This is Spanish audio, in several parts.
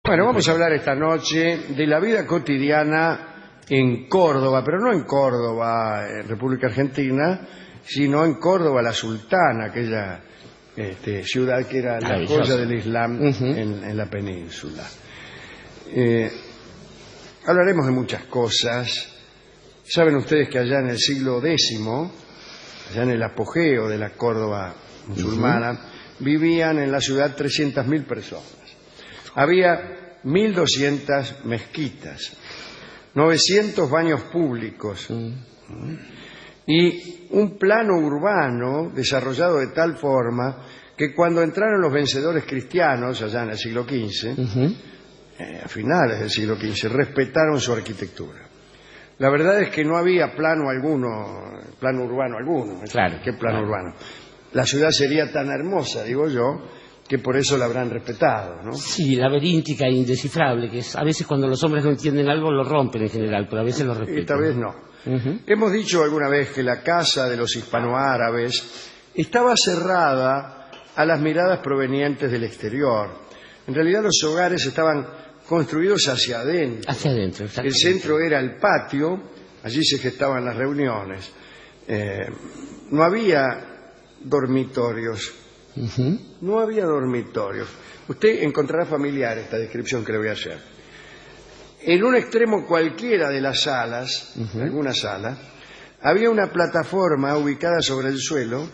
Bueno, vamos a hablar esta noche de la vida cotidiana en Córdoba, pero no en Córdoba, en República Argentina, sino en Córdoba, la Sultana, aquella ciudad que era la joya del Islam en la península. Hablaremos de muchas cosas. Saben ustedes que allá en el siglo X, allá en el apogeo de la Córdoba musulmana, vivían en la ciudad 300.000 personas. Había 1.200 mezquitas, 900 baños públicos y un plano urbano desarrollado de tal forma que cuando entraron los vencedores cristianos, allá en el siglo XV, a finales del siglo XV, respetaron su arquitectura. La verdad es que no había plano urbano alguno. Claro, ¿Qué plano urbano? La ciudad sería tan hermosa, digo yo, que por eso la habrán respetado, ¿no? Sí, laberíntica e indescifrable, que a veces cuando los hombres no entienden algo lo rompen en general, pero a veces lo respetan. Esta vez no. Hemos dicho alguna vez que la casa de los hispanoárabes estaba cerrada a las miradas provenientes del exterior. En realidad los hogares estaban construidos hacia adentro. Hacia adentro, El exactamente. centro era el patio, allí se gestaban las reuniones. No había dormitorios. No había dormitorios. Usted encontrará familiar esta descripción que le voy a hacer. En un extremo cualquiera de las salas, alguna sala, había una plataforma ubicada sobre el suelo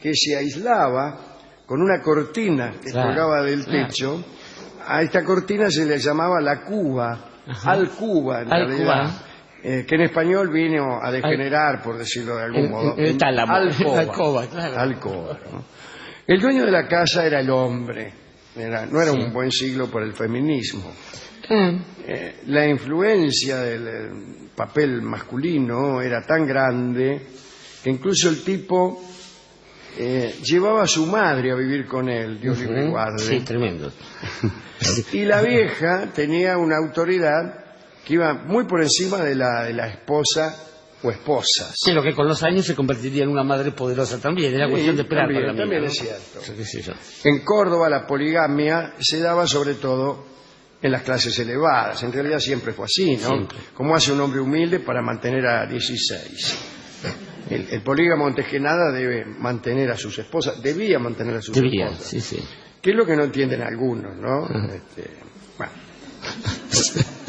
que se aislaba con una cortina que colgaba del techo. A esta cortina se le llamaba la cuba, alcuba en realidad, que en español vino a degenerar, por decirlo de algún modo, en tálamo. alcoba. Claro. Alcoba, ¿no? El dueño de la casa era el hombre, no era un buen siglo para el feminismo. La influencia del papel masculino era tan grande que incluso el tipo llevaba a su madre a vivir con él, Dios libre y guarde. Sí, tremendo. Y la vieja tenía una autoridad que iba muy por encima de la esposa o esposas. Sí, lo que con los años se convertiría en una madre poderosa también, era cuestión de esperar para la mina, también ¿no? es cierto. Sí. En Córdoba la poligamia se daba sobre todo en las clases elevadas. En realidad siempre fue así, ¿no? Siempre. Como hace un hombre humilde para mantener a 16. El polígamo antes que nada debe mantener a sus esposas, debía mantener a sus esposas. Sí. Que es lo que no entienden algunos, ¿no? Bueno,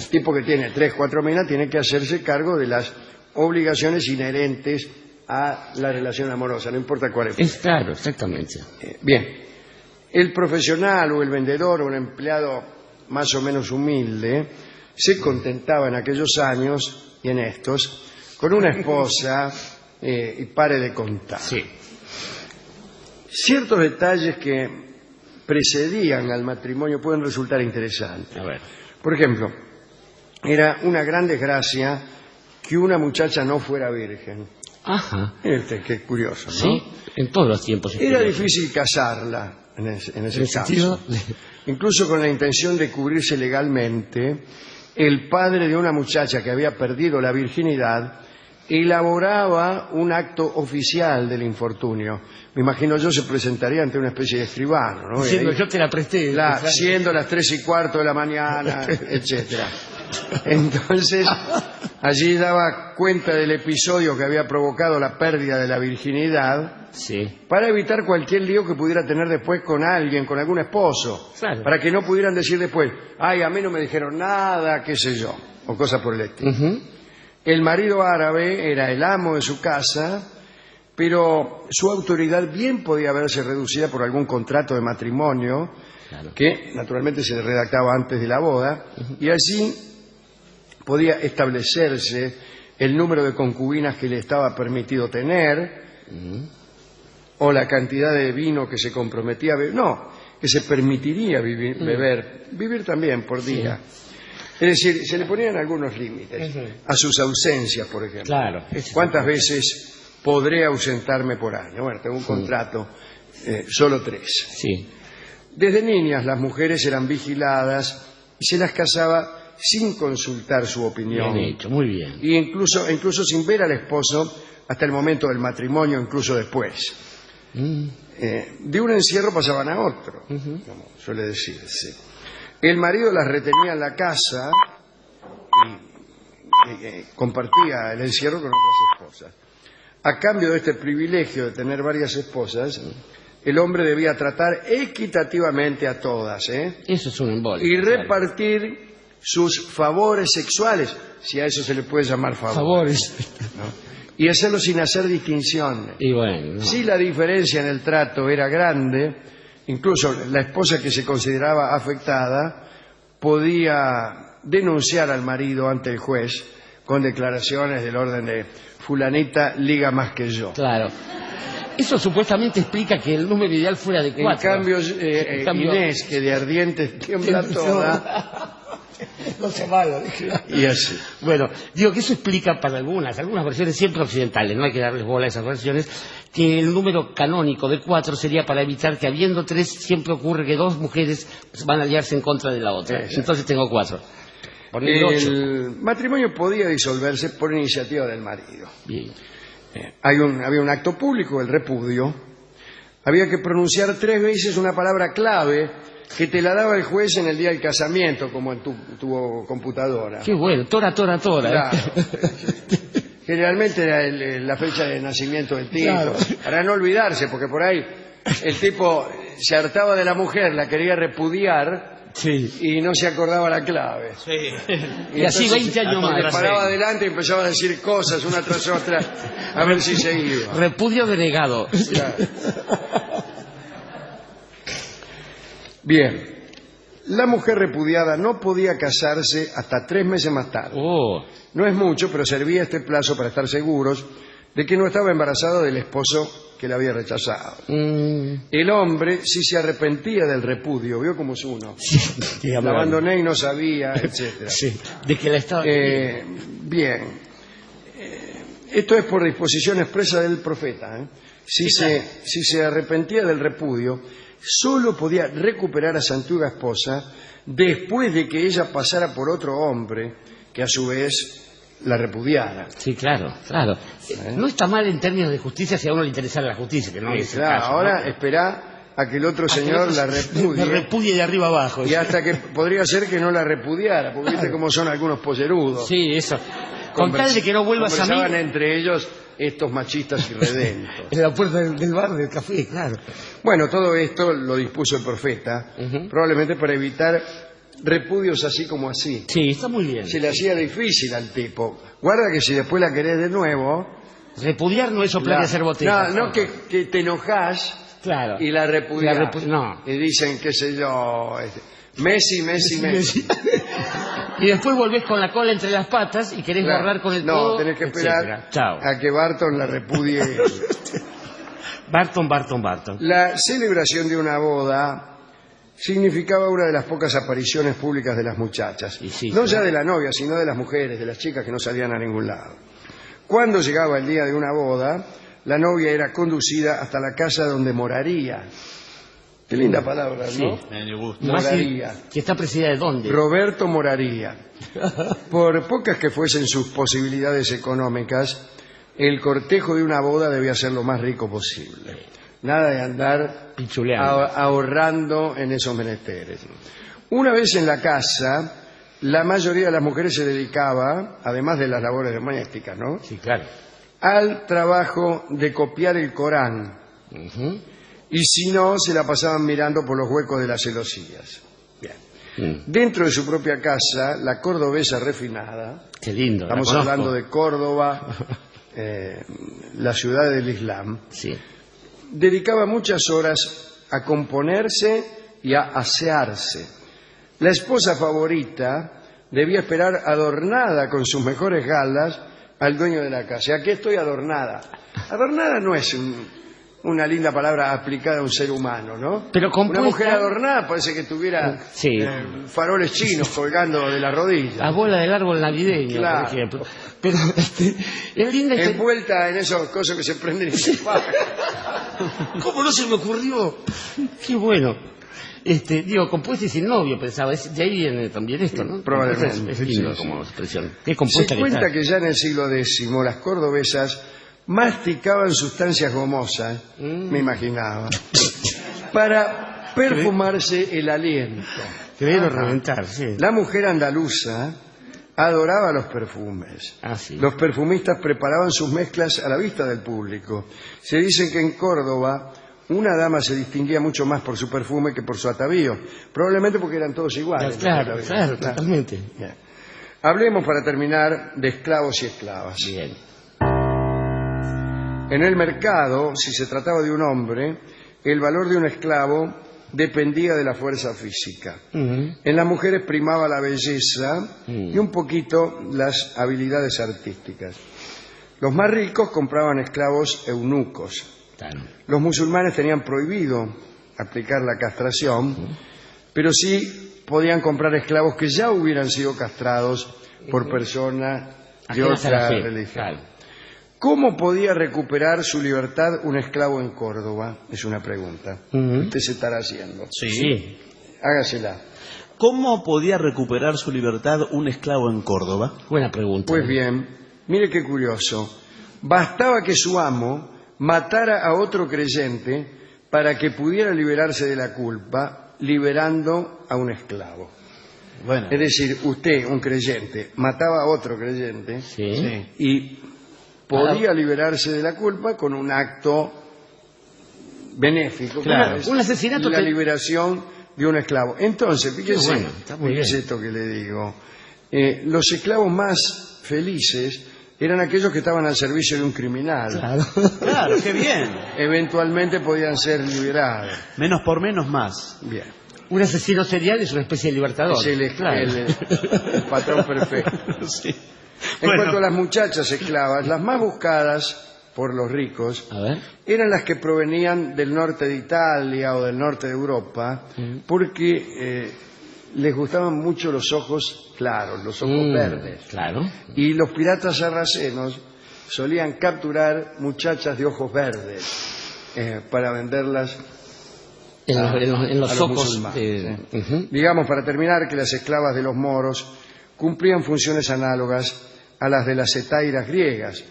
el tipo que tiene 3, 4 minas tiene que hacerse cargo de las obligaciones inherentes a la relación amorosa, no importa cuál es. Claro, exactamente. Bien, el profesional o el vendedor o un empleado más o menos humilde se contentaba en aquellos años y en estos con una esposa y pare de contar. Sí. Ciertos detalles que precedían al matrimonio pueden resultar interesantes. A ver. Por ejemplo, era una gran desgracia que una muchacha no fuera virgen. Ajá. Qué curioso, ¿no? Sí, en todos los tiempos. Era difícil casarla en ese caso. Incluso con la intención de cubrirse legalmente, el padre de una muchacha que había perdido la virginidad elaboraba un acto oficial del infortunio. Me imagino yo se presentaría ante una especie de escribano, ¿no? Diciendo, yo te la presté. Siendo las 3:15 de la mañana, etcétera. Entonces, allí daba cuenta del episodio que había provocado la pérdida de la virginidad, para evitar cualquier lío que pudiera tener después con alguien, con algún esposo, para que no pudieran decir después, ay, a mí no me dijeron nada, qué sé yo, o cosas por el estilo. El marido árabe era el amo de su casa, pero su autoridad bien podía verse reducida por algún contrato de matrimonio, que naturalmente se redactaba antes de la boda, y así podía establecerse el número de concubinas que le estaba permitido tener, o la cantidad de vino que se comprometía a beber, que se permitiría vivir también por día. Es decir, se le ponían algunos límites a sus ausencias, por ejemplo. Claro. ¿Cuántas veces podré ausentarme por año? Bueno, tengo un contrato, solo 3. Sí. Desde niñas las mujeres eran vigiladas y se las casaba sin consultar su opinión. Bien hecho, muy bien. Y incluso sin ver al esposo hasta el momento del matrimonio, incluso después. De un encierro pasaban a otro, como suele decirse. El marido las retenía en la casa y compartía el encierro con otras esposas. A cambio de este privilegio de tener varias esposas, el hombre debía tratar equitativamente a todas, Eso es un embole. y repartir sus favores sexuales, si a eso se le puede llamar favores. ¿No? Y hacerlo sin hacer distinción. Y bueno, no. Si la diferencia en el trato era grande, incluso la esposa que se consideraba afectada podía denunciar al marido ante el juez con declaraciones del orden de fulanita liga más que yo. Claro. Eso supuestamente explica que el número ideal fuera de 4. En cambio, Inés, que de ardiente tiembla toda, no se malo. y así. Bueno, digo que eso explica para algunas versiones siempre occidentales, no hay que darles bola a esas versiones, que el número canónico de 4 sería para evitar que habiendo 3 siempre ocurre que 2 mujeres van a aliarse en contra de la otra. Exacto. Entonces tengo 4. El matrimonio podía disolverse por iniciativa del marido. Bien. Había un acto público, el repudio. Había que pronunciar 3 veces una palabra clave que te la daba el juez en el día del casamiento, como en tu computadora. Qué bueno, tora. Claro. Generalmente era la fecha de nacimiento del tipo, claro, para no olvidarse, porque por ahí el tipo se hartaba de la mujer, la quería repudiar, sí, y no se acordaba la clave. Sí. Y así 20 años más. Paraba adelante y empezaba a decir cosas una tras otra, a ver si se iba. Repudio denegado. Claro. Bien. La mujer repudiada no podía casarse hasta 3 meses más tarde. Oh. No es mucho, pero servía este plazo para estar seguros de que no estaba embarazada del esposo que la había rechazado. El hombre sí se arrepentía del repudio, vio cómo es uno. Sí, la abandoné y no sabía, etcétera. Sí, de que la estaba... Bien. Esto es por disposición expresa del profeta. Si se arrepentía del repudio, solo podía recuperar a su antigua esposa después de que ella pasara por otro hombre que a su vez la repudiara. Sí, claro. No está mal en términos de justicia si a uno le interesara la justicia, que no es el caso, ahora ¿no? Espera a que el otro señor la repudie. La repudie de arriba abajo. Y hasta que podría ser que no la repudiara, porque viste cómo son algunos pollerudos. Sí, eso. Con tal de que no vuelvas a mí... Conversaban entre ellos estos machistas irredentos. En la puerta del bar, del café, claro. Bueno, todo esto lo dispuso el profeta, probablemente para evitar repudios así como así. Sí, está muy bien. Se le hacía difícil al tipo. Guarda que si después la querés de nuevo... Repudiar no es soplar y hacer botella. No, que te enojás, claro, y la repudiás. No. Y dicen, qué sé yo, Messi. Y después volvés con la cola entre las patas y querés borrar con el codo. No, tenés que esperar a que Barton la repudie. Barton. La celebración de una boda significaba una de las pocas apariciones públicas de las muchachas. No ya de la novia, sino de las mujeres, de las chicas que no salían a ningún lado. Cuando llegaba el día de una boda, la novia era conducida hasta la casa donde moraría. Qué linda palabra, ¿no? Sí, me gusta. Moraría. ¿Que está presidida de dónde? Roberto moraría. Por pocas que fuesen sus posibilidades económicas, el cortejo de una boda debía ser lo más rico posible. Nada de andar ahorrando en esos menesteres. Una vez en la casa, la mayoría de las mujeres se dedicaba, además de las labores domésticas, ¿no? Sí, claro. Al trabajo de copiar el Corán. Y si no, se la pasaban mirando por los huecos de las celosías. Bien. Dentro de su propia casa, la cordobesa refinada... Qué lindo. Estamos hablando de Córdoba, la ciudad del Islam. Sí. Dedicaba muchas horas a componerse y a asearse. La esposa favorita debía esperar adornada con sus mejores galas al dueño de la casa. Aquí estoy adornada. Adornada no es una linda palabra aplicada a un ser humano, ¿no? Pero una mujer adornada parece que tuviera faroles chinos colgando de la rodilla. La bola del árbol navideño, claro, por ejemplo. Pero es linda envuelta en esos cosas que se prenden y se apagan. ¿Cómo no se me ocurrió? Qué bueno. Compuesta y sin novio, pensaba. De ahí viene también esto, ¿no? Probablemente. Es lindo como expresión. ¿Qué se cuenta que ya en el siglo X las cordobesas masticaban sustancias gomosas, me imaginaba, para perfumarse el aliento. Creer o reventar, sí. La mujer andaluza adoraba los perfumes. Sí. Los perfumistas preparaban sus mezclas a la vista del público. Se dice que en Córdoba una dama se distinguía mucho más por su perfume que por su atavío. Probablemente porque eran todos iguales. Claro, totalmente. Bien. Hablemos, para terminar, de esclavos y esclavas. Bien. En el mercado, si se trataba de un hombre, el valor de un esclavo dependía de la fuerza física. En las mujeres primaba la belleza y un poquito las habilidades artísticas. Los más ricos compraban esclavos eunucos. Claro. Los musulmanes tenían prohibido aplicar la castración, pero sí podían comprar esclavos que ya hubieran sido castrados por personas de otra religión. Claro. ¿Cómo podía recuperar su libertad un esclavo en Córdoba? Es una pregunta. Usted se estará haciendo. Sí. Hágasela. ¿Cómo podía recuperar su libertad un esclavo en Córdoba? Buena pregunta. Pues bien, mire qué curioso. Bastaba que su amo matara a otro creyente para que pudiera liberarse de la culpa, liberando a un esclavo. Bueno. Es decir, usted, un creyente, mataba a otro creyente y podía liberarse de la culpa con un acto benéfico. Claro, un asesinato. La liberación de un esclavo. Entonces, fíjese, fíjese esto que le digo. Los esclavos más felices eran aquellos que estaban al servicio de un criminal. Claro, qué bien. Eventualmente podían ser liberados. Menos por menos más. Bien. Un asesino serial es una especie de libertador. Es el patrón perfecto. Sí. En cuanto a las muchachas esclavas, las más buscadas por los ricos eran las que provenían del norte de Italia o del norte de Europa, porque les gustaban mucho los ojos claros, los ojos verdes. Claro. Y los piratas sarracenos solían capturar muchachas de ojos verdes para venderlas en los ojos. Digamos, para terminar, que las esclavas de los moros cumplían funciones análogas a las de las hetairas griegas.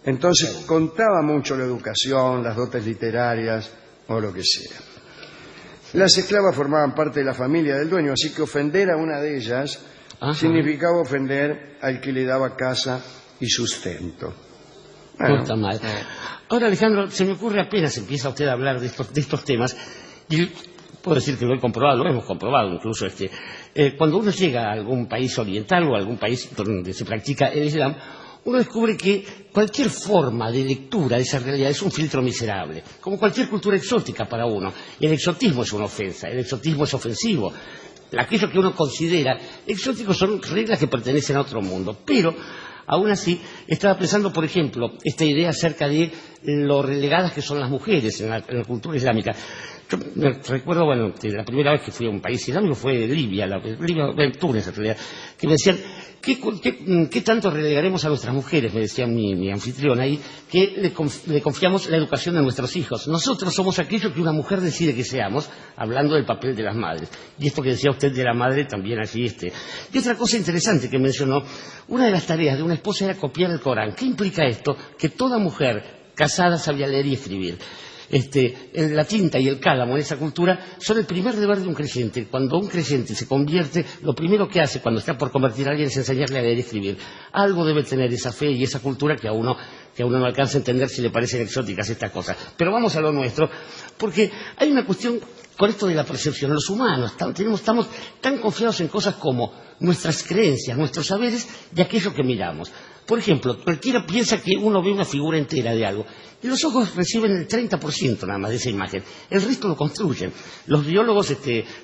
Entonces contaba mucho la educación, las dotes literarias o lo que sea. Las esclavas formaban parte de la familia del dueño, así que ofender a una de ellas significaba ofender al que le daba casa y sustento. Bueno, no está mal. Ahora, Alejandro, se me ocurre, apenas empieza usted a hablar de estos temas, y puedo decir que lo he comprobado, lo hemos comprobado incluso, cuando uno llega a algún país oriental o a algún país donde se practica el Islam, uno descubre que cualquier forma de lectura de esa realidad es un filtro miserable, como cualquier cultura exótica para uno. El exotismo es una ofensa, el exotismo es ofensivo. Aquello que uno considera exótico son reglas que pertenecen a otro mundo, pero aún así estaba pensando, por ejemplo, esta idea acerca de lo relegadas que son las mujeres en la cultura islámica. Yo me recuerdo, que la primera vez que fui a un país islámico fue Libia, Túnez en realidad, que me decían, ¿qué tanto relegaremos a nuestras mujeres? Me decía mi anfitrión ahí, que le confiamos la educación de nuestros hijos. Nosotros somos aquello que una mujer decide que seamos, hablando del papel de las madres. Y esto que decía usted de la madre también allí. Y otra cosa interesante que mencionó, una de las tareas de una esposa era copiar el Corán. ¿Qué implica esto? Que toda mujer casada sabía leer y escribir. La tinta y el cálamo en esa cultura son el primer deber de un creyente. Cuando un creyente se convierte, lo primero que hace cuando está por convertir a alguien es enseñarle a leer y escribir. Algo debe tener esa fe y esa cultura que a uno no alcanza a entender si le parecen exóticas estas cosas. Pero vamos a lo nuestro, porque hay una cuestión con esto de la percepción. Los humanos estamos tan confiados en cosas como nuestras creencias, nuestros saberes y aquello que miramos. Por ejemplo, cualquiera piensa que uno ve una figura entera de algo y los ojos reciben el 30% nada más de esa imagen. El resto lo construyen. Los biólogos,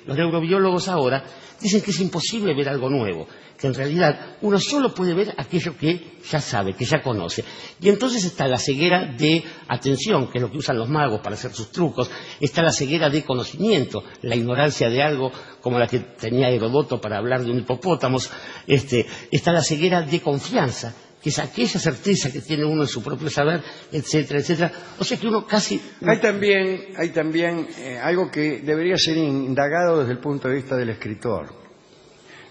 los neurobiólogos ahora dicen que es imposible ver algo nuevo, que en realidad uno solo puede ver aquello que ya sabe, que ya conoce. Y entonces está la ceguera de atención, que es lo que usan los magos para hacer sus trucos, está la ceguera de conocimiento, la ignorancia de algo como la que tenía Herodoto para hablar de un hipopótamo, está la ceguera de confianza, que es aquella certeza que tiene uno en su propio saber, etcétera, etcétera. O sea que uno casi... Hay también algo que debería ser indagado desde el punto de vista del escritor.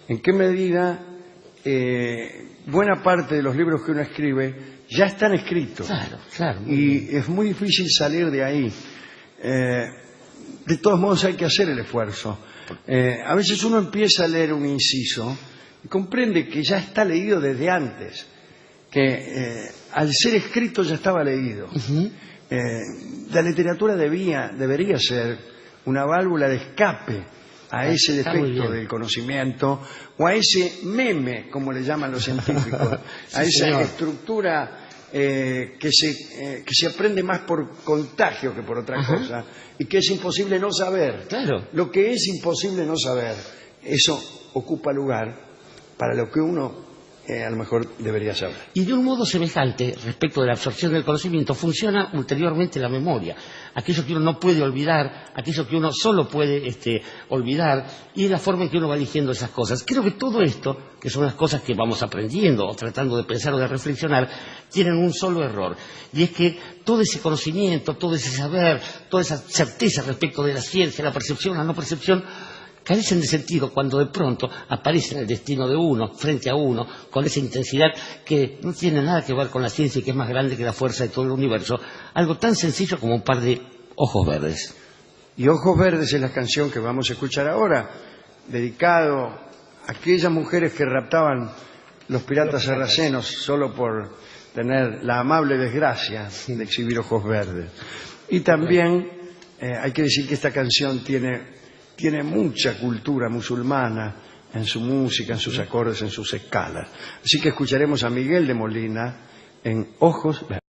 ¿En qué medida buena parte de los libros que uno escribe ya están escritos? Claro. Y es muy difícil salir de ahí. De todos modos hay que hacer el esfuerzo. A veces uno empieza a leer un inciso y comprende que ya está leído desde antes, que al ser escrito ya estaba leído. La literatura debería ser una válvula de escape a ese defecto del conocimiento o a ese meme, como le llaman los científicos, a esa estructura que se aprende más por contagio que por otra cosa y que es imposible no saber. Claro. Lo que es imposible no saber, eso ocupa lugar para lo que uno a lo mejor debería saber. Y de un modo semejante, respecto de la absorción del conocimiento, funciona ulteriormente la memoria. Aquello que uno no puede olvidar, aquello que uno solo puede olvidar, y la forma en que uno va eligiendo esas cosas. Creo que todo esto, que son las cosas que vamos aprendiendo o tratando de pensar o de reflexionar, tienen un solo error. Y es que todo ese conocimiento, todo ese saber, toda esa certeza respecto de la ciencia, la percepción, la no percepción, carecen de sentido cuando de pronto aparece en el destino de uno, frente a uno, con esa intensidad que no tiene nada que ver con la ciencia y que es más grande que la fuerza de todo el universo, algo tan sencillo como un par de ojos verdes. Y Ojos Verdes es la canción que vamos a escuchar ahora, dedicado a aquellas mujeres que raptaban los piratas sarracenos solo por tener la amable desgracia de exhibir ojos verdes. Y también hay que decir que esta canción tiene mucha cultura musulmana en su música, en sus acordes, en sus escalas. Así que escucharemos a Miguel de Molina en Ojos Verdes.